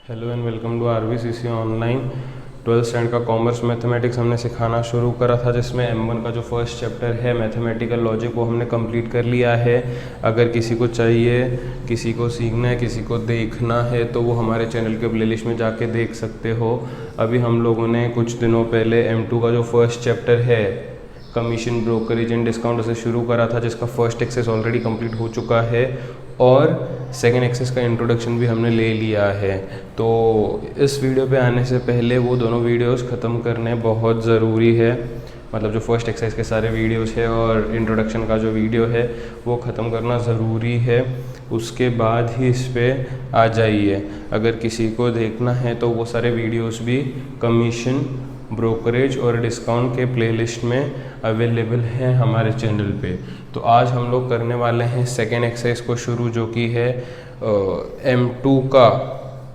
Hello and welcome to RVCC online. 12th standard का commerce mathematics हमने सिखाना शुरू करा था, जिसमें M1 का जो फर्स्ट चैप्टर है मैथमेटिकल लॉजिक वो हमने कंप्लीट कर लिया है। अगर किसी को चाहिए, किसी को सीखना है, किसी को देखना है तो वो हमारे चैनल के प्लेलिस्ट में जाके देख सकते हो। अभी हम लोगों ने कुछ दिनों पहले M2 का जो फर्स्ट चैप्टर है कमीशन ब्रोकरेज एंड डिस्काउंट उसे शुरू करा था, जिसका फर्स्ट एक्सेस ऑलरेडी कंप्लीट हो चुका है और सेकेंड एक्सेस का इंट्रोडक्शन भी हमने ले लिया है। तो इस वीडियो पे आने से पहले वो दोनों वीडियोस ख़त्म करने बहुत ज़रूरी है। मतलब जो फर्स्ट एक्सरसाइज के सारे वीडियोस है और इंट्रोडक्शन का जो वीडियो है वो ख़त्म करना ज़रूरी है, उसके बाद ही इस पर आ जाइए। अगर किसी को देखना है तो वो सारे वीडियोस भी कमीशन ब्रोकरेज और डिस्काउंट के प्लेलिस्ट में अवेलेबल हैं हमारे चैनल पे। तो आज हम लोग करने वाले हैं सेकेंड एक्सरसाइज को शुरू, जो कि है M2 का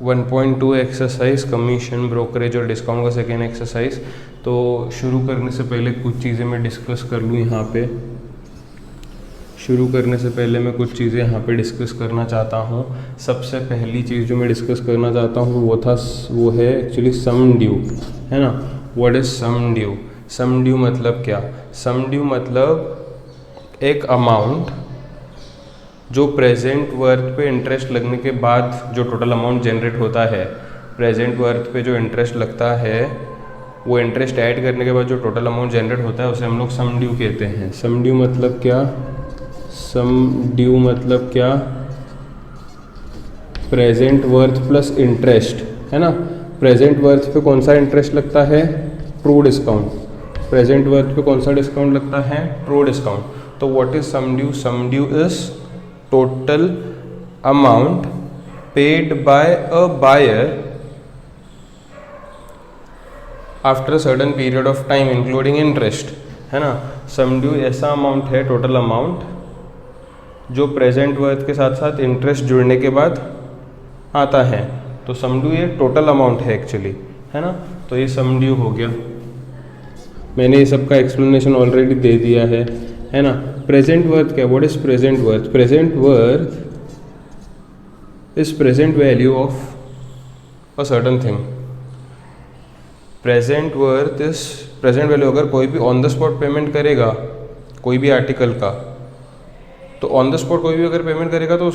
1.2 एक्सरसाइज कमीशन ब्रोकरेज और डिस्काउंट का सेकेंड एक्सरसाइज। तो शुरू करने से पहले कुछ चीज़ें मैं डिस्कस कर लूँ यहाँ पे। शुरू करने से पहले मैं कुछ चीज़ें यहाँ पे डिस्कस करना चाहता हूँ। सबसे पहली चीज़ जो मैं डिस्कस करना चाहता हूँ वो है एक्चुअली सम ड्यू, है ना। What is sum due? Sum due मतलब क्या? सम ड्यू मतलब एक अमाउंट जो प्रेजेंट वर्थ पे इंटरेस्ट लगने के बाद जो टोटल अमाउंट जनरेट होता है, प्रेजेंट वर्थ पे जो इंटरेस्ट लगता है वो इंटरेस्ट ऐड करने के बाद जो टोटल अमाउंट जनरेट होता है उसे हम लोग सम ड्यू कहते हैं। सम ड्यू मतलब क्या? सम ड्यू मतलब क्या? प्रेजेंट वर्थ प्लस इंटरेस्ट, है ना। प्रेजेंट वर्थ पे कौन सा इंटरेस्ट लगता है? True discount. प्रेजेंट वर्थ पे कौन सा डिस्काउंट लगता है? True discount. तो what is sum due? Sum due is total amount paid by a buyer after certain period of time including interest, है ना। सम ड्यू ऐसा अमाउंट है, टोटल अमाउंट, जो प्रेजेंट वर्थ के साथ साथ इंटरेस्ट जुड़ने के बाद आता है। तो सम ड्यू ये टोटल अमाउंट है एक्चुअली, है ना। तो ये सम ड्यू हो गया। मैंने ये सब का एक्सप्लेनेशन ऑलरेडी दे दिया है ना। प्रेजेंट वर्थ क्या? What is present worth? Present worth is present value of a certain thing. Present worth is present value. अगर कोई भी ऑन द स्पॉट पेमेंट करेगा कोई भी आर्टिकल का, तो ऑन द स्पॉट कोई भी अगर पेमेंट करेगा तो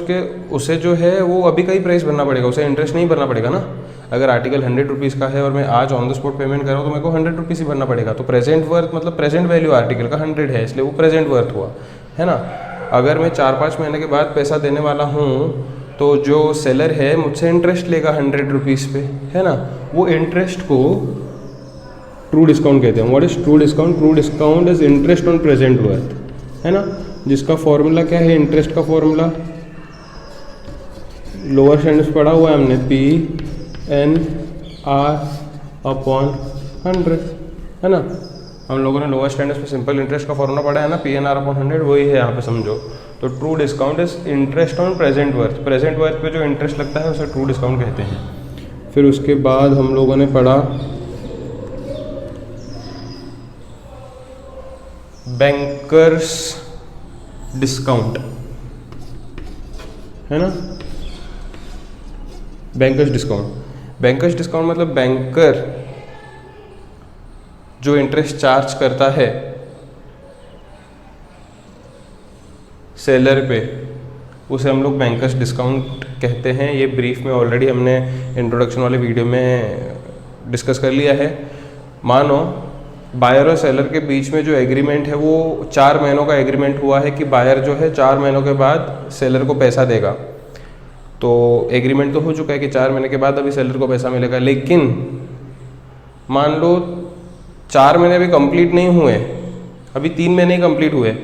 उसे जो है वो अभी का ही प्राइस भरना पड़ेगा, उसे इंटरेस्ट नहीं भरना पड़ेगा ना। अगर आर्टिकल 100 रुपीज़ का है और मैं आज ऑन द स्पॉट पेमेंट कर रहा हूँ तो मेरे को 100 रुपीज़ ही भरना पड़ेगा। तो प्रेजेंट वर्थ मतलब प्रेजेंट वैल्यू आर्टिकल का 100 है, इसलिए वो प्रेजेंट वर्थ हुआ, है ना। अगर मैं 4-5 महीने के बाद पैसा देने वाला हूँ तो जो सेलर है मुझसे इंटरेस्ट लेगा 100 रुपीज़ पे, है ना। वो इंटरेस्ट को ट्रू डिस्काउंट कहते हैं। What is true discount? True discount is interest on present worth, है ना। जिसका फॉर्मूला क्या है? इंटरेस्ट का फॉर्मूला लोअर स्टैंडर्ड्स पढ़ा हुआ है हमने, PNR/100, है ना। हम लोगों ने लोअर स्टैंडर्ड्स में सिंपल इंटरेस्ट का फॉर्मूला पढ़ा है ना, PNR/100, वही है यहाँ पे, समझो। तो true discount is interest on present worth. Present worth पे जो इंटरेस्ट लगता है उसे ट्रू डिस्काउंट कहते हैं। फिर उसके बाद हम लोगों ने पढ़ा बैंकर्स डिस्काउंट, है ना। Bankers discount. बैंकर्स डिस्काउंट मतलब बैंकर जो इंटरेस्ट चार्ज करता है सेलर पे, उसे हम लोग बैंकर्स डिस्काउंट कहते हैं। ये ब्रीफ में ऑलरेडी हमने इंट्रोडक्शन वाले वीडियो में डिस्कस कर लिया है। मानो बायर और सेलर के बीच में जो एग्रीमेंट है वो 4 महीनों का एग्रीमेंट हुआ है कि बायर जो है 4 महीनों के बाद सेलर को पैसा देगा। तो एग्रीमेंट तो हो चुका है कि 4 महीने के बाद अभी सेलर को पैसा मिलेगा, लेकिन मान लो 4 महीने भी कंप्लीट नहीं हुए, अभी 3 महीने ही कंप्लीट हुए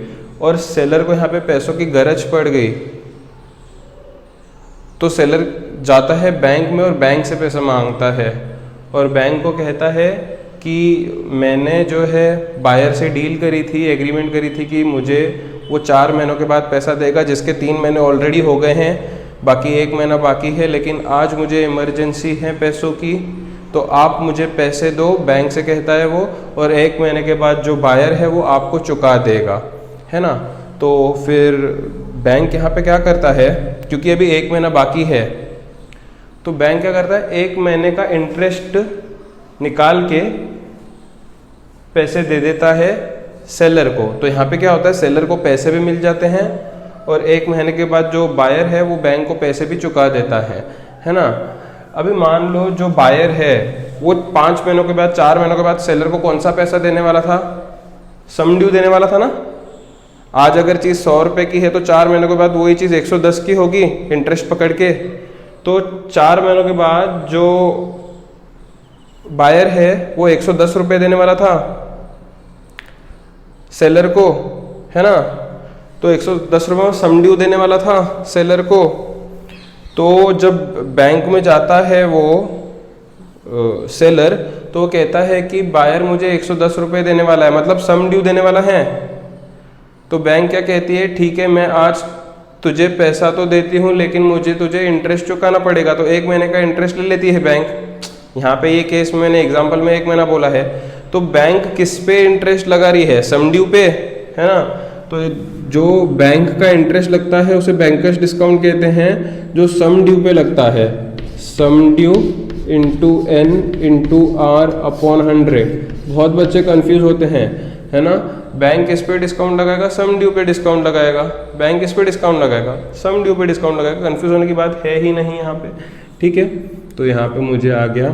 और सेलर को यहाँ पे पैसों की गरज पड़ गई, तो सेलर जाता है बैंक में और बैंक से पैसा मांगता है और बैंक को कहता है कि मैंने जो है बायर से डील करी थी, एग्रीमेंट करी थी कि मुझे वो 4 महीनों के बाद पैसा देगा, जिसके 3 महीने ऑलरेडी हो गए हैं, बाकी 1 महीना बाकी है, लेकिन आज मुझे इमरजेंसी है पैसों की, तो आप मुझे पैसे दो, बैंक से कहता है वो, और 1 महीने के बाद जो बायर है वो आपको चुका देगा, है ना। तो फिर बैंक यहाँ पे क्या करता है, क्योंकि अभी 1 महीना बाकी है, तो बैंक क्या करता है, 1 महीने का इंटरेस्ट निकाल के पैसे दे देता है सेलर को। तो यहाँ पे क्या होता है, सेलर को पैसे भी मिल जाते हैं और 1 महीने के बाद जो बायर है वो बैंक को पैसे भी चुका देता है ना। अभी मान लो जो बायर है वो 5 महीनों के बाद, 4 महीनों के बाद सेलर को कौन सा पैसा देने वाला था, सम ड्यू देने वाला था ना। आज अगर चीज़ 100 रुपये की है तो 4 महीनों के बाद वही चीज़ 110 की होगी इंटरेस्ट पकड़ के। तो 4 महीनों के बाद जो बायर है वो 110 रुपये देने वाला था सेलर को, है ना। तो 110 रुपये में सम ड्यू देने वाला था सेलर को। तो जब बैंक में जाता है वो सेलर, तो वो कहता है कि बायर मुझे 110 रुपये देने वाला है, मतलब सम ड्यू देने वाला है। तो बैंक क्या कहती है, ठीक है मैं आज तुझे पैसा तो देती हूँ लेकिन मुझे तुझे इंटरेस्ट चुकाना पड़ेगा। तो 1 महीने का इंटरेस्ट ले लेती है बैंक। यहाँ पे ये केस मैंने एग्जांपल में 1 महीना बोला है। तो बैंक किस पे इंटरेस्ट लगा रही है, सम ड्यू पे, है ना। तो जो बैंक का इंटरेस्ट लगता है उसे बैंकर्स डिस्काउंट कहते हैं, जो सम ड्यू पे लगता है, sum due into N into R upon 100। बहुत बच्चे कंफ्यूज होते हैं, है ना। बैंक किस पे डिस्काउंट लगाएगा, सम ड्यू पे डिस्काउंट लगाएगा। बैंक किस पे डिस्काउंट लगाएगा, सम ड्यू पे डिस्काउंट लगाएगा। कंफ्यूज होने की बात है ही नहीं यहाँ पे, ठीक है। तो यहाँ पे मुझे आ गया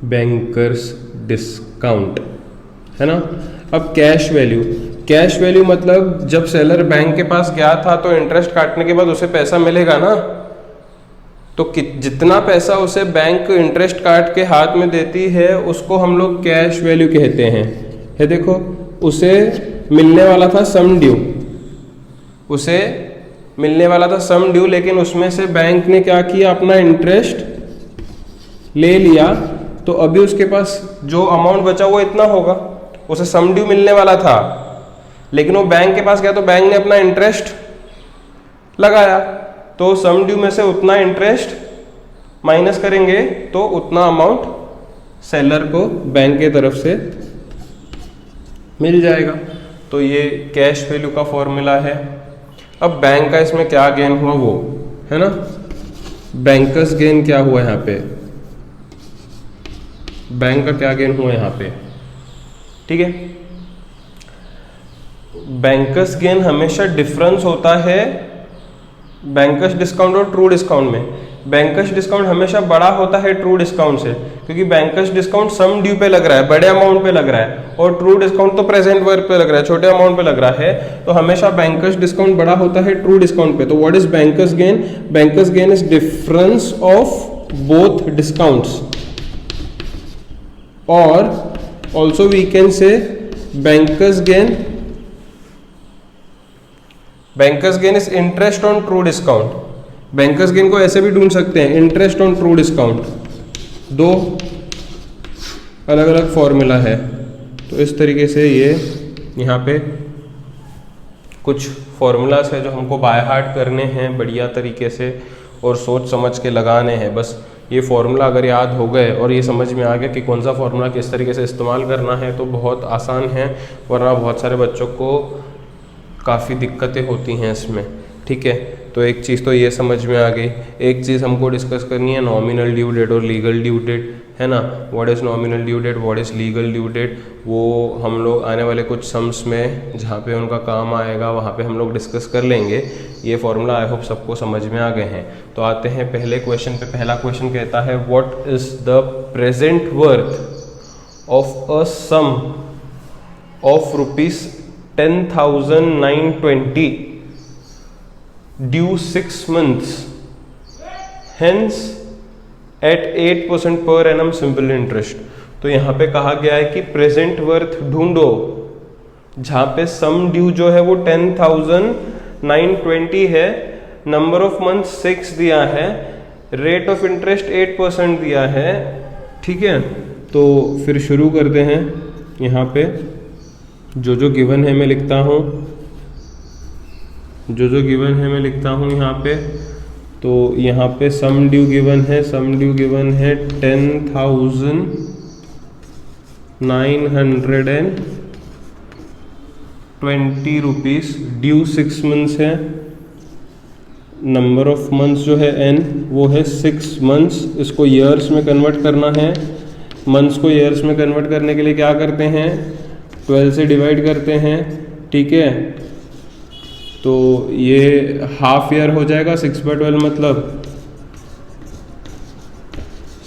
बैंकर्स डिस्काउंट, है ना। अब कैश वैल्यू, कैश वैल्यू मतलब जब सेलर बैंक के पास गया था तो इंटरेस्ट काटने के बाद उसे पैसा मिलेगा ना। तो जितना पैसा उसे बैंक इंटरेस्ट काट के हाथ में देती है उसको हम लोग कैश वैल्यू कहते हैं। ये देखो, उसे मिलने वाला था सम ड्यू, उसे मिलने वाला था सम ड्यू, लेकिन उसमें से बैंक ने क्या किया, अपना इंटरेस्ट ले लिया। तो अभी उसके पास जो अमाउंट बचा वो इतना होगा। उसे सम ड्यू मिलने वाला था लेकिन वो बैंक के पास गया तो बैंक ने अपना इंटरेस्ट लगाया। तो सम ड्यू में से उतना इंटरेस्ट माइनस करेंगे तो उतना अमाउंट सेलर को बैंक के तरफ से मिल जाएगा। तो ये कैश वैल्यू का फॉर्मूला है। अब बैंक का इसमें क्या गेन हुआ वो, है ना। बैंकर्स गेन क्या हुआ यहाँ पे, बैंक का क्या गेन हुआ यहाँ पे, ठीक है। बैंकर्स गेन हमेशा डिफरेंस होता है बैंकर्स डिस्काउंट और ट्रू डिस्काउंट में। बैंकर्स डिस्काउंट हमेशा बड़ा होता है ट्रू डिस्काउंट से, क्योंकि बैंकर्स डिस्काउंट सम ड्यू पे लग रहा है, बड़े अमाउंट पे लग रहा है, और ट्रू डिस्काउंट तो प्रेजेंट वर्क पे लग रहा है, छोटे अमाउंट पे लग रहा है। तो हमेशा बैंकर्स डिस्काउंट बड़ा होता है ट्रू डिस्काउंट पे। तो what is banker's gain, banker's gain is difference of both discounts, और also we can say banker's gain, banker's gain is interest on true discount. Banker's gain को ऐसे भी ढूंढ सकते हैं, इंटरेस्ट ऑन ट्रू डिस्काउंट। दो अलग अलग फॉर्मूला है। तो इस तरीके से ये यहाँ पे कुछ फॉर्मूलाज है जो हमको बाय हार्ट करने हैं बढ़िया तरीके से और सोच समझ के लगाने हैं। बस ये फॉर्मूला अगर याद हो गए और ये समझ में आ गया कि कौन सा फॉर्मूला किस तरीके से इस्तेमाल करना है तो बहुत आसान है, वरना बहुत सारे बच्चों को काफ़ी दिक्कतें होती हैं इसमें, ठीक है। तो एक चीज़ तो ये समझ में आ गई। एक चीज़ हमको डिस्कस करनी है नॉमिनल ड्यू डेट और लीगल ड्यू डेट, है ना। What is nominal due date, what is legal due date, वो हम लोग आने वाले कुछ सम्स में जहाँ पे उनका काम आएगा वहाँ पे हम लोग डिस्कस कर लेंगे। ये फॉर्मूला आई होप सबको समझ में आ गए हैं। तो आते हैं पहले क्वेश्चन पे। पहला क्वेश्चन कहता है what is the present worth of a sum of ₹10,920 due 6 months, hence at 8% per annum simple interest। तो यहाँ पे कहा गया है कि प्रेजेंट वर्थ ढूंढो जहाँ पे सम ड्यू जो है वो 10,920 है, नंबर ऑफ मंथ 6 दिया है, रेट ऑफ इंटरेस्ट 8% दिया है, ठीक है। तो फिर शुरू करते हैं। यहाँ पे जो गिवन है मैं लिखता हूँ, जो गिवन है मैं लिखता हूँ यहाँ पे। तो यहाँ पे सम ड्यू गिवन है, सम ड्यू गिवन है 10,920 रुपीज़, ड्यू 6 मंथ्स है, नंबर ऑफ मंथ्स जो है n वो है 6 मंथ्स। इसको ईयर्स में कन्वर्ट करना है। मंथ्स को ईयर्स में कन्वर्ट करने के लिए क्या करते हैं, 12 से डिवाइड करते हैं, ठीक है। तो ये हाफ ईयर हो जाएगा, 6/12 मतलब,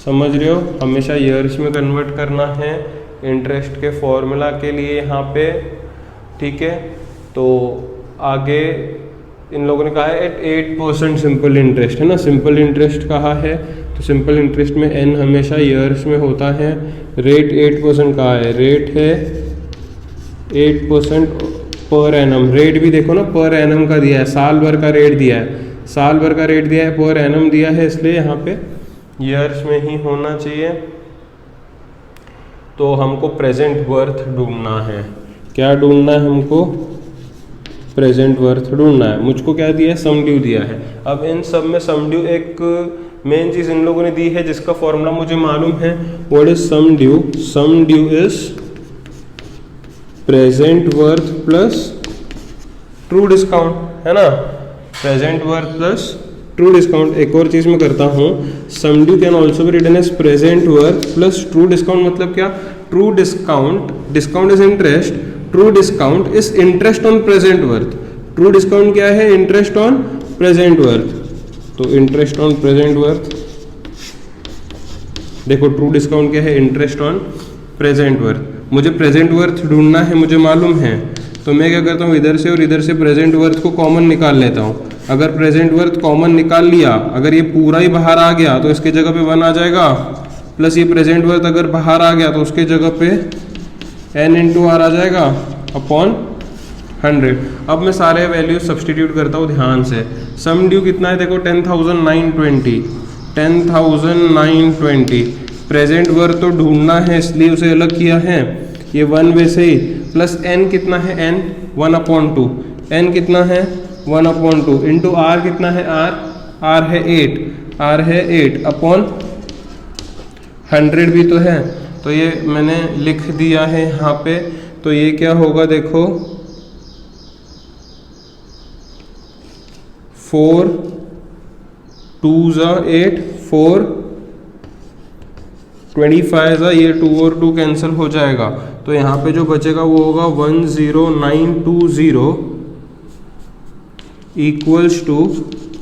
समझ रहे हो, हमेशा ईयर्स में कन्वर्ट करना है इंटरेस्ट के फॉर्मूला के लिए यहाँ पे, ठीक है। तो आगे इन लोगों ने कहा है एट 8% सिंपल इंटरेस्ट, है ना, सिंपल इंटरेस्ट कहा है। तो सिंपल इंटरेस्ट में n हमेशा ईयर्स में होता है। रेट 8% कहा है, रेट है 8% पर एनम। रेट भी देखो ना, पर एनम का दिया है, साल भर का रेट दिया है, साल भर का रेट दिया है, पर एनम दिया है, इसलिए यहाँ पे ईयर्स में ही होना चाहिए। तो हमको प्रेजेंट वर्थ ढूंढना है। क्या ढूंढना है हमको, प्रेजेंट वर्थ ढूंढना है। मुझको क्या दिया है, सम ड्यू दिया है। अब इन सब में सम ड्यू एक मेन चीज इन लोगों ने दी है जिसका फॉर्मूला मुझे मालूम है। What is sum due, sum due is present worth plus true discount, है ना, present worth plus true discount. एक और चीज मैं करता हूँ, sum due can also be written as present worth plus true discount. मतलब क्या, true discount, discount is interest, true discount is interest on present worth. True discount क्या है, इंटरेस्ट ऑन प्रेजेंट वर्थ। तो इंटरेस्ट ऑन प्रेजेंट वर्थ, देखो true discount क्या है, interest on present worth. मुझे present worth ढूंढना है, मुझे मालूम है, तो मैं क्या करता हूँ, इधर से और इधर से प्रेजेंट वर्थ को कॉमन निकाल लेता हूँ। अगर प्रेजेंट वर्थ कॉमन निकाल लिया, अगर ये पूरा ही बाहर आ गया तो इसके जगह पे 1 आ जाएगा, प्लस ये प्रेजेंट वर्थ अगर बाहर आ गया तो उसके जगह पे n इंटू आर आ जाएगा अपॉन 100। अब मैं सारे वैल्यू सब्सटीट्यूट करता हूँ ध्यान से। सम ड्यू कितना है, देखो 10,920, 10,920। प्रेजेंट वर्थ तो ढूंढना है इसलिए उसे अलग किया है, ये 1 वैसे ही, प्लस n कितना है, n 1/2, n कितना है 1/2, इंटू r कितना है, r है 8, r है 8 अपॉन 100 भी तो है, तो ये मैंने लिख दिया है यहाँ पे। तो ये क्या होगा, देखो 4 2 8, 4 25 ये 2 और 2 कैंसिल हो जाएगा। तो यहाँ पे जो बचेगा वो होगा 10920 equals to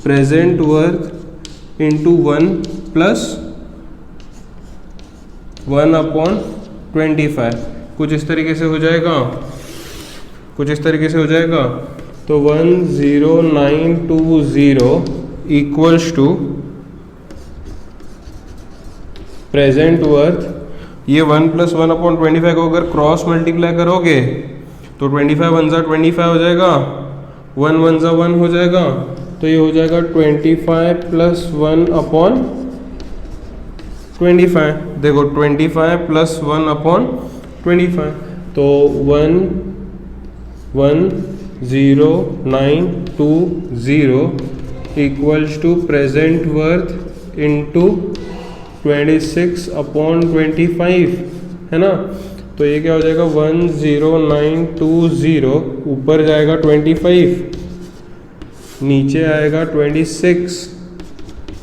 present worth into 1 plus 1/25। कुछ इस तरीके से हो जाएगा, कुछ इस तरीके से हो जाएगा। तो 10920 इक्वल्स टू प्रेजेंट वर्थ, ये 1 प्लस 1/25 को अगर क्रॉस मल्टीप्लाई करोगे तो 25 1 जा 25 हो जाएगा, 1 1 जा 1 हो जाएगा, तो ये हो जाएगा 25 प्लस 1/25। देखो 25 प्लस 1/25, तो 11920 equals to present worth into 26/25, है ना। तो ये क्या हो जाएगा, 10920 ऊपर जाएगा 25, नीचे आएगा 26,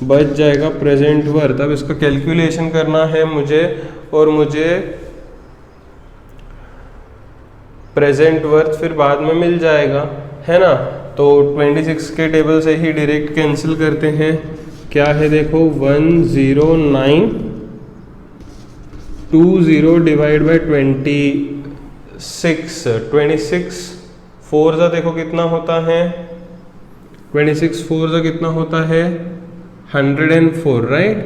बच जाएगा प्रेजेंट वर्थ। अब इसका कैलकुलेशन करना है मुझे, और मुझे प्रेजेंट वर्थ फिर बाद में मिल जाएगा, है ना। तो 26 के टेबल से ही डायरेक्ट कैंसिल करते हैं। क्या है, देखो 10920 डिवाइड बाई 26, 26 4 जा देखो कितना होता है, 26 4 जा कितना होता है, 104, राइट।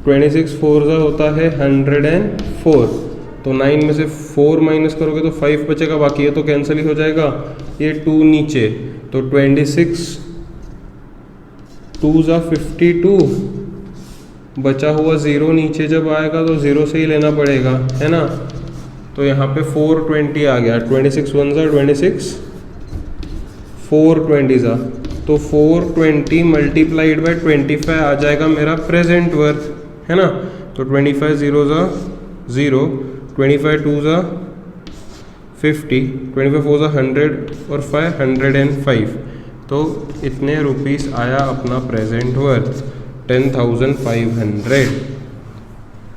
26 4 जा होता है 104। तो 9 में से 4 माइनस करोगे तो 5 बचेगा, बाकी ये तो कैंसिल ही हो जाएगा, ये 2 नीचे, तो 26 2 जा 52, बचा हुआ 0 नीचे जब आएगा तो 0 से ही लेना पड़ेगा, है ना। तो यहाँ पे 420 आ गया, 26 1 जा 26, 420 जा, तो 420 मल्टीप्लाइड बाई 25 आ जाएगा मेरा प्रेजेंट वर्थ, है ना। तो 25 0 जा 0, 25 2 जा 50, 25 4 100 और 5 105, तो इतने रुपीस आया अपना प्रेजेंट वर्थ 10,500।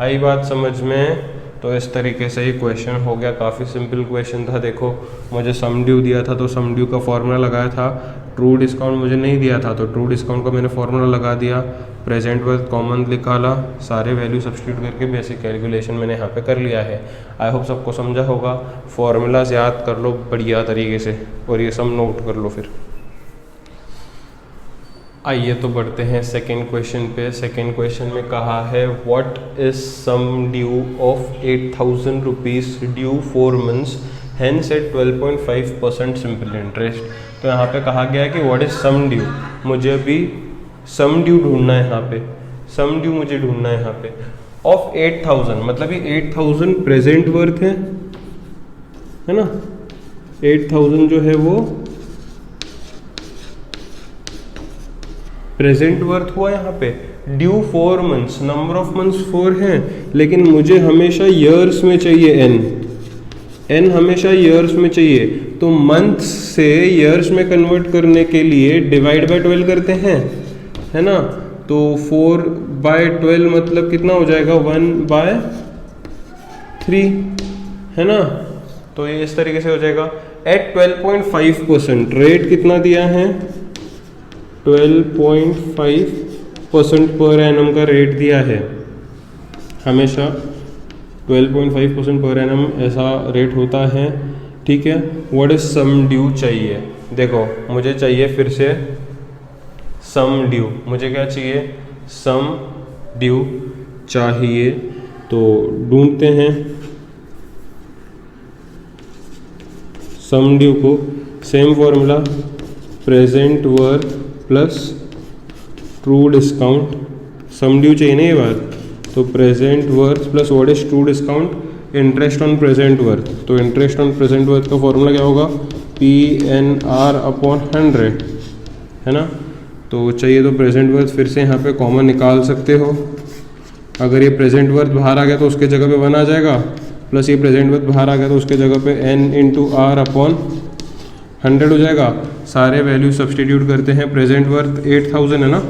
आई बात समझ में? तो इस तरीके से ही क्वेश्चन हो गया, काफ़ी सिंपल क्वेश्चन था। देखो मुझे सम ड्यू दिया था तो सम ड्यू का फॉर्मूला लगाया था, ट्रू डिस्काउंट मुझे नहीं दिया था तो ट्रू डिस्काउंट का मैंने फॉर्मूला लगा दिया, प्रेजेंट वर्थ कॉमन निकाला, सारे वैल्यू सब्स्टिट्यूट करके बेसिक कैलकुलेशन मैंने यहाँ पे कर लिया है। आई होप सबको समझा होगा। फॉर्मूलाज याद कर लो बढ़िया तरीके से और ये सब नोट कर लो। फिर आइए तो बढ़ते हैं सेकेंड क्वेश्चन पे। सेकेंड क्वेश्चन में कहा है what is sum due of 8,000 rupees due 4 months hence at 12.5% simple interest. तो यहाँ पे कहा गया है कि व्हाट इज सम ड्यू, मुझे अभी सम ड्यू ढूंढना है। यहाँ पे सम ड्यू मुझे ढूंढना है यहाँ पे ऑफ 8,000, मतलब ये 8,000 प्रेजेंट वर्थ है ना। 8,000 जो है वो प्रेजेंट वर्थ हुआ यहाँ पे। Due 4 months, number of months 4 हैं, लेकिन मुझे हमेशा ईयर्स में चाहिए एन हमेशा ईयर्स में चाहिए। तो मंथ से ईयर्स में कन्वर्ट करने के लिए डिवाइड बाय 12 करते हैं, है ना। तो 4/12 मतलब कितना हो जाएगा 1/3, है ना। तो ये इस तरीके से हो जाएगा। एट 12.5% रेट कितना दिया है, 12.5% पर एनम का रेट दिया है। हमेशा 12.5% पर एनम ऐसा रेट होता है, ठीक है। व्हाट इज सम ड्यू चाहिए, देखो मुझे चाहिए फिर से सम ड्यू। मुझे क्या चाहिए, सम ड्यू चाहिए। तो ढूंढते हैं सम ड्यू को। Same formula, present worth plus true discount. Sum due चाहिए ना ये बात, तो present worth plus what is true discount, interest on present worth. तो इंटरेस्ट ऑन प्रेजेंट वर्थ का फॉर्मूला क्या होगा, PNR/100, है ना। तो चाहिए तो प्रेजेंट वर्थ फिर से यहाँ पे कॉमन निकाल सकते हो। अगर ये प्रेजेंट वर्थ बाहर आ गया तो उसके जगह पे 1 आ जाएगा, प्लस ये प्रेजेंट वर्थ बाहर आ गया तो उसके जगह पे N/R/100 हो जाएगा। सारे वैल्यू सब्सटीट्यूट करते हैं। प्रेजेंट वर्थ 8,000 है ना,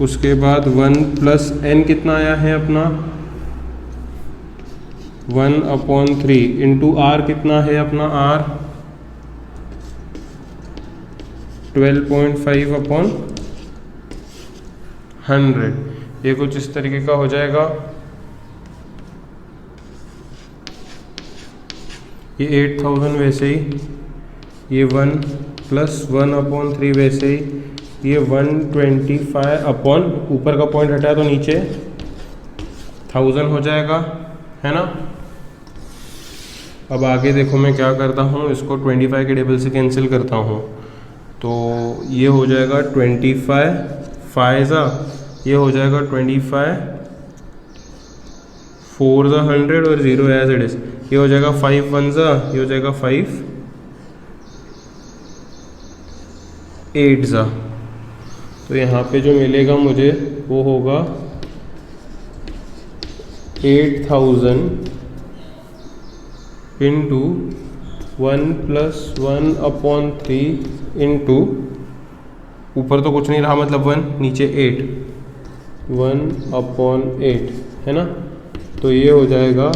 उसके बाद 1 + n कितना आया है अपना 1/3 इंटू R कितना है अपना R 12.5/100। ये कुछ इस तरीके का हो जाएगा। ये 8,000 वैसे ही, ये 1 + 1/3 वैसे ही, ये 125 ऊपर का पॉइंट हटाया तो नीचे 1000 हो जाएगा, है ना। अब आगे देखो मैं क्या करता हूँ, इसको 25 के टेबल से कैंसिल करता हूँ। तो ये हो जाएगा 25 5 ये हो जाएगा 25 4 100 और 0 एज इट इज। ये हो जाएगा 5 1 ये हो जाएगा 5 8 तो यहाँ पे जो मिलेगा मुझे वो होगा 8,000 इंटू 1 + 1/3 इंटू ऊपर तो कुछ नहीं रहा मतलब 1, नीचे 8 1/8 है ना। तो ये हो जाएगा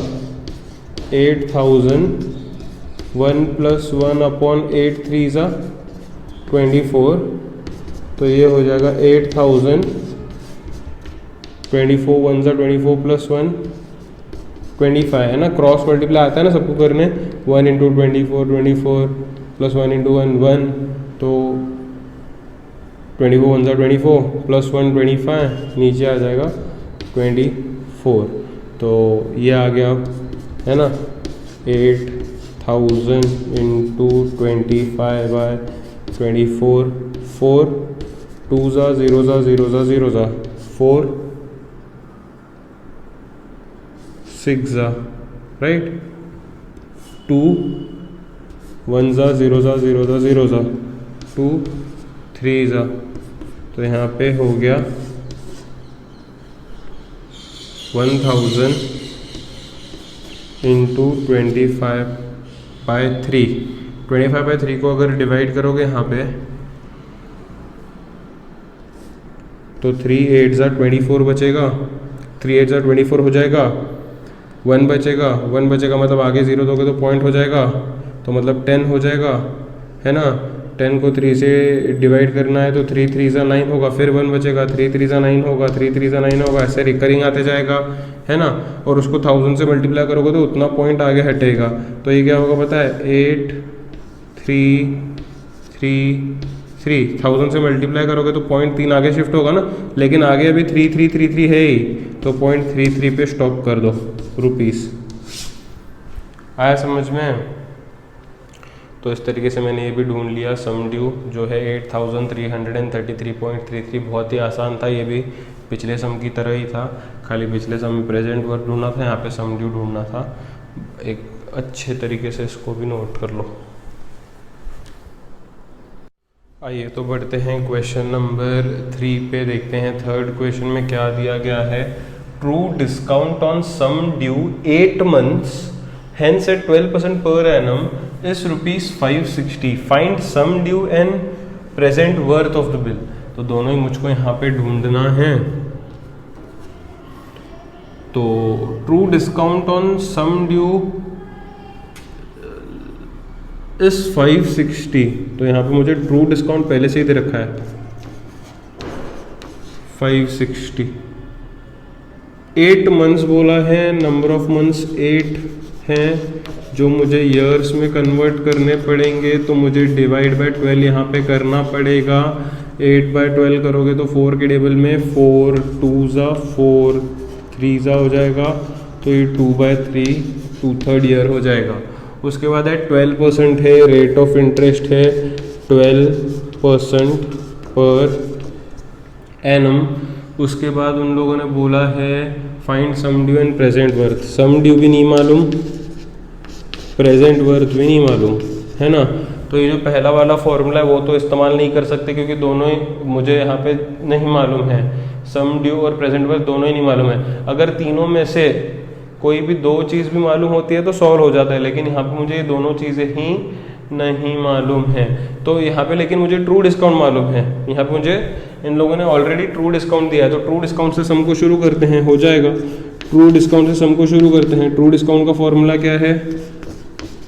8,000 1 + 1/8 3 24। तो ये हो जाएगा 8,000 24 1 24 + 1 25 है ना। क्रॉस मल्टीप्लाई आता है ना सबको करने, 1 × 24 24 + 1 × 1 1। तो 24 1 24 + 1 25, नीचे आ जाएगा 24। तो ये आ गया है ना 8,000 × 25/24 4 2 0 0 0 4 6 राइट 2 1 0 0 0 2 3 तो यहाँ पे हो गया 1,000 इंटू 25/3। 25/3 को अगर डिवाइड करोगे यहाँ पे तो 3 8 ज़ा 24 बचेगा, 3 8 ज़ा 24 हो जाएगा, 1 बचेगा, 1 बचेगा मतलब आगे 0 दोगे तो पॉइंट हो जाएगा, तो मतलब 10 हो जाएगा, है ना। 10 को 3 से डिवाइड करना है तो 3 3 ज़ा 9 होगा, फिर 1 बचेगा, 3 3 ज़ा 9 होगा, 3 3 ज़ा 9 होगा, ऐसे रिकरिंग आते जाएगा, है ना। और उसको 1000 से मल्टीप्लाई करोगे तो उतना पॉइंट आगे हटेगा। तो ये क्या होगा पता है, 8 3 3 3, 1000 से मल्टीप्लाई करोगे तो पॉइंट 3 आगे शिफ्ट होगा ना, लेकिन आगे अभी 3333 है ही, तो 0.33 पे स्टॉप कर दो रुपीस। आया समझ में। तो इस तरीके से मैंने ये भी ढूंढ लिया, सम ड्यू जो है 8333.33। बहुत ही आसान था, ये भी पिछले सम की तरह ही था, खाली पिछले सम में प्रेजेंट वर्ब ढूंढना था, यहाँ पे सम ड्यू ढूंढना था। एक अच्छे तरीके से इसको भी नोट कर लो। आइए तो बढ़ते हैं क्वेश्चन नंबर 3 पे, देखते हैं थर्ड क्वेश्चन में क्या दिया गया है। True discount on sum due 8 months hence at 12% per annum is ₹560. Find sum due and present worth of the bill। तो दोनों ही मुझको यहाँ पे ढूंढना है। तो true discount on sum due is 560, तो यहाँ पे मुझे ट्रू डिस्काउंट पहले से ही दे रखा है 560। 8 months बोला है, नंबर ऑफ मंथ्स 8 हैं जो मुझे ईयर्स में कन्वर्ट करने पड़ेंगे, तो मुझे डिवाइड बाय 12 यहाँ पे करना पड़ेगा। 8/12 करोगे तो 4 के टेबल में 4 2 ज़ा 4 3 ज़ा हो जाएगा, तो ये 2/3 2/3 ईयर हो जाएगा। उसके बाद है 12% है, रेट ऑफ इंटरेस्ट है 12% पर एनम। उसके बाद उन लोगों ने बोला है find sum due and present worth. Sum due भी नहीं मालूम, प्रेजेंट वर्थ भी नहीं मालूम, है ना। तो ये जो पहला वाला फॉर्मूला है वो तो इस्तेमाल नहीं कर सकते, क्योंकि दोनों ही मुझे यहाँ पे नहीं मालूम है, सम ड्यू और प्रेजेंट वर्थ दोनों ही नहीं मालूम है। अगर तीनों में से कोई भी दो चीज़ भी मालूम होती है तो सॉल्व हो जाता है, लेकिन यहाँ पे मुझे ये दोनों चीज़ें ही नहीं मालूम है। तो यहाँ पे लेकिन मुझे ट्रू डिस्काउंट मालूम है, यहाँ पे मुझे इन लोगों ने ऑलरेडी ट्रू डिस्काउंट दिया है, तो ट्रू डिस्काउंट से सम को शुरू करते हैं, हो जाएगा। ट्रू डिस्काउंट से सम को शुरू करते हैं। ट्रू डिस्काउंट का फॉर्मूला क्या है,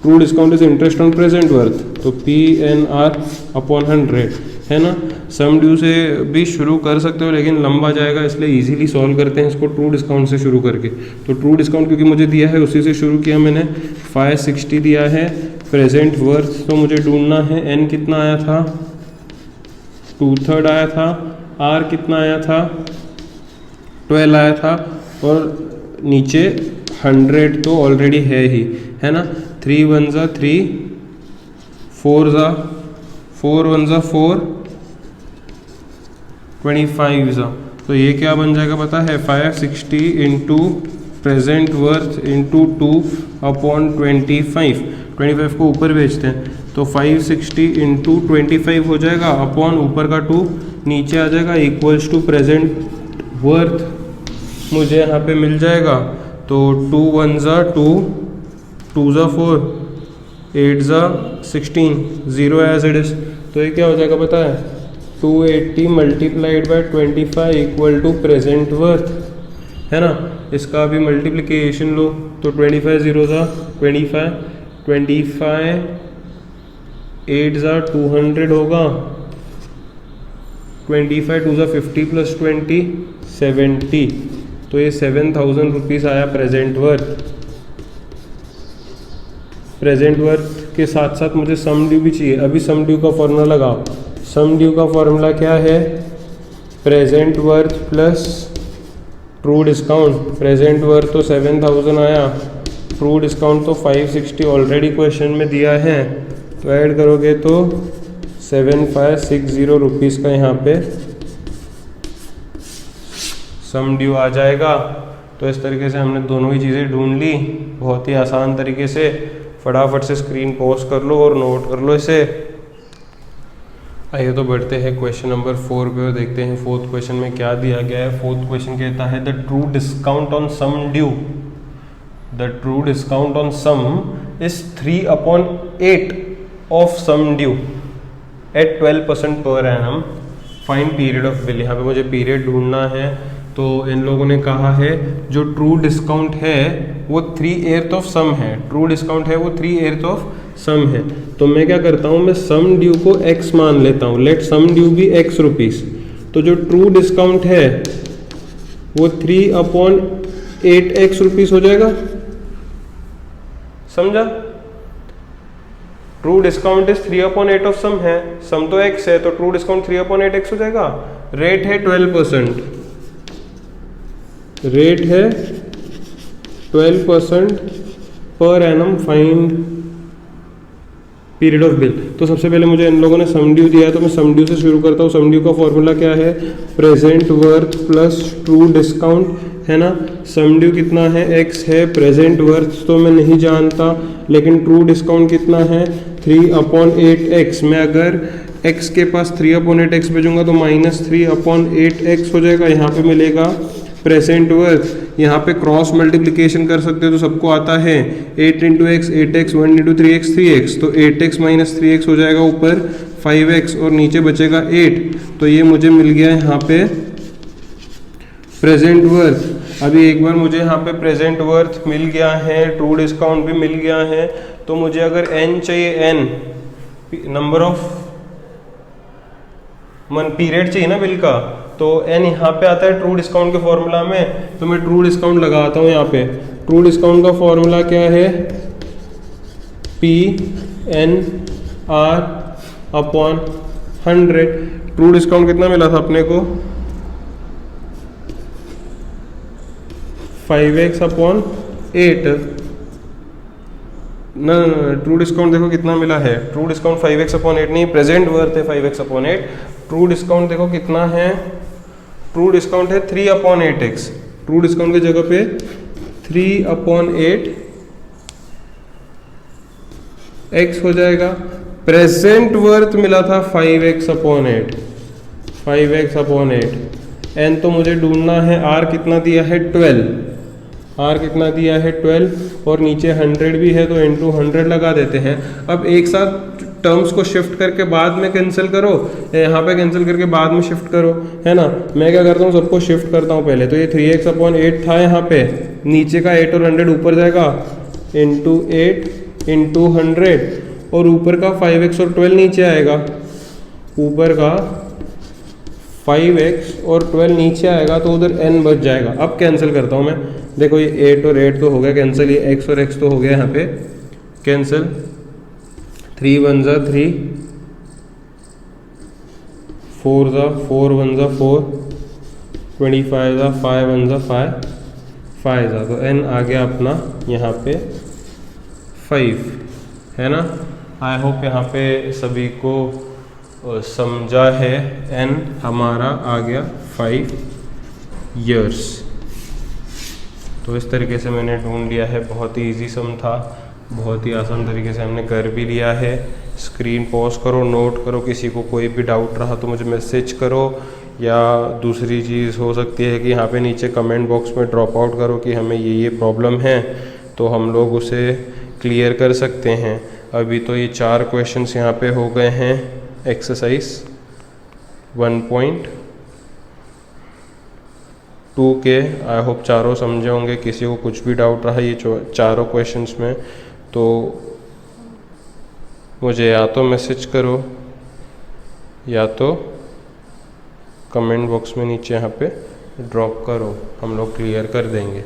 true discount is interest on present worth, तो PNR/100, है ना। सम ड्यू से भी शुरू कर सकते हो लेकिन लंबा जाएगा, इसलिए इजीली सॉल्व करते हैं इसको ट्रू डिस्काउंट से शुरू करके। तो ट्रू डिस्काउंट क्योंकि मुझे दिया है उसी से शुरू किया मैंने। 560 दिया है, प्रेजेंट वर्थ तो मुझे ढूंढना है। n कितना आया था, 2/3 आया था। r कितना आया था, 12 आया था। और नीचे 100 तो ऑलरेडी है ही, है ना। 3 1 ज़ा 3, 4 ज़ा 4 1 ज़ा 4, 25 ज़ा। तो ये क्या बन जाएगा पता है, 560 इंटू प्रेजेंट वर्थ इंटू 2/25। 25 को ऊपर भेजते हैं तो 560 इंटू 25 हो जाएगा, अपॉन ऊपर का 2 नीचे आ जाएगा, इक्वल्स टू प्रेजेंट वर्थ मुझे यहाँ पे मिल जाएगा। तो 2 1 ज़ा 2, 2 ज़ा 4, 8 ज़ा 16, 0 एज इट इज़। तो ये क्या हो जाएगा पता है, 280 multiplied by 25 equal to present worth, है ना। इसका भी मल्टीप्लिकेशन लो तो 25 0 ज़ा 25, 25 8 ज़ा 200 होगा, 25 2 ज़ा 50 प्लस 20 70। तो ये 7000 रुपीज़ आया प्रेजेंट वर्थ। प्रेजेंट वर्थ के साथ साथ मुझे सम ड्यू भी चाहिए। अभी सम ड्यू का फॉर्मूला लगाओ। सम ड्यू का फॉर्मूला क्या है, present worth plus true discount. Present worth तो 7000 आया, ट्रू डिस्काउंट तो 560 ऑलरेडी क्वेश्चन में दिया है, तो ऐड करोगे तो 7560 रुपीज़ का यहाँ पे सम ड्यू आ जाएगा। तो इस तरीके से हमने दोनों ही चीज़ें ढूंढ ली बहुत ही आसान तरीके से। फटाफट से स्क्रीन पॉज कर लो और नोट कर लो इसे। आइए तो बढ़ते हैं क्वेश्चन नंबर 4 पे और देखते हैं फोर्थ क्वेश्चन में क्या दिया गया है। फोर्थ क्वेश्चन कहता है the true discount on sum due the true discount on sum is 3/8 of sum due at 12% per annum, find period of bill. यहाँ पे मुझे पीरियड ढूंढना है, तो इन लोगों ने कहा है जो ट्रू डिस्काउंट है वो 3/8 ऑफ सम है, ट्रू डिस्काउंट है वो 3/8 ऑफ सम है। तो मैं क्या करता हूँ, मैं सम ड्यू को x मान लेता हूँ, लेट सम ड्यू भी x रुपीस। तो जो ट्रू डिस्काउंट है वो 3/8x रुपीस हो जाएगा, समझा? ट्रू डिस्काउंट इज 3/8 ऑफ सम है, सम तो x है, तो ट्रू डिस्काउंट 3/8x हो जाएगा। रेट है 12%, रेट है 12% per annum, find period of bill. तो सबसे पहले मुझे इन लोगों ने सम ड्यू दिया है, तो मैं सम ड्यू से शुरू करता हूँ। सम ड्यू का फॉर्मूला क्या है, present worth plus true discount, है ना। सम ड्यू कितना है, x है, प्रेजेंट वर्थ तो मैं नहीं जानता, लेकिन ट्रू डिस्काउंट कितना है 3/8x। मैं अगर x के पास 3/8x भेजूंगा तो -3/8x हो जाएगा। यहाँ पे मिलेगा प्रेजेंट वर्थ, यहाँ पे क्रॉस मल्टीप्लिकेशन कर सकते हो तो सबको आता है 8 × x 8x, 1 × 3x 3x, तो 8x - 3x हो जाएगा, ऊपर 5x और नीचे बचेगा 8। तो ये मुझे मिल गया यहाँ पे प्रेजेंट वर्थ। अभी एक बार मुझे यहाँ पे प्रेजेंट वर्थ मिल गया है, ट्रू डिस्काउंट भी मिल गया है, तो मुझे अगर n चाहिए, n नंबर ऑफ पीरियड चाहिए ना बिल का, तो n यहाँ पे आता है ट्रू डिस्काउंट के फॉर्मूला में, तो मैं ट्रू डिस्काउंट लगाता हूँ यहाँ पे। ट्रू डिस्काउंट का फॉर्मूला क्या है, P/N/R/100। ट्रू डिस्काउंट कितना मिला था अपने को, 5x/8 ना, ट्रू डिस्काउंट देखो कितना मिला है, ट्रू डिस्काउंट 5x/8 नहीं, प्रेजेंट वर्थ है 5x/8। ट्रू डिस्काउंट देखो कितना है, ट्रू डिस्काउंट है 3/8x, ट्रू डिस्काउंट की जगह पे 3/8x हो जाएगा। प्रेजेंट वर्थ मिला था 5x/8, 5x/8। एन तो मुझे ढूंढना है, आर कितना दिया है 12, आर कितना दिया है 12, और नीचे 100 भी है तो इंटू 100 लगा देते हैं। अब एक साथ टर्म्स को शिफ्ट करके बाद में कैंसिल करो, यहाँ पे कैंसिल करके बाद में शिफ्ट करो, है ना। मैं क्या करता हूँ, सबको शिफ्ट करता हूँ पहले। तो ये 3x/8 था, यहाँ पे नीचे का 8 और 100 ऊपर जाएगा, इंटू 8 इंटू 100, और ऊपर का 5x और 12 नीचे आएगा, ऊपर का 5x और 12 नीचे आएगा, तो उधर n बच जाएगा। अब कैंसिल करता हूँ मैं, देखो ये 8 और 8 तो हो गया कैंसिल, ये x और x तो हो गया यहाँ पे कैंसिल। 3 × 1 = 3, 4 × 4 × 1 = 4, 25 × 5 × 1 = 5, 5 तो n आ गया अपना यहाँ पे 5, है ना। आई होप यहाँ पे सभी को समझा है। n हमारा आ गया 5 years। तो इस तरीके से मैंने ढूंढ लिया है, बहुत ही इजी सम था, बहुत ही आसान तरीके से हमने कर भी लिया है। स्क्रीन पॉज करो, नोट करो, किसी को कोई भी डाउट रहा तो मुझे मैसेज करो, या दूसरी चीज़ हो सकती है कि यहाँ पे नीचे कमेंट बॉक्स में ड्रॉप आउट करो कि हमें ये प्रॉब्लम है, तो हम लोग उसे क्लियर कर सकते हैं। अभी तो ये 4 क्वेश्चंस यहाँ पे हो गए हैं एक्सरसाइज 1.2 के। आई होप चारों समझे होंगे। किसी को कुछ भी डाउट रहा ये चारों क्वेश्चंस में तो मुझे या तो मैसेज करो या तो कमेंट बॉक्स में नीचे यहाँ पे ड्रॉप करो, हम लोग क्लियर कर देंगे।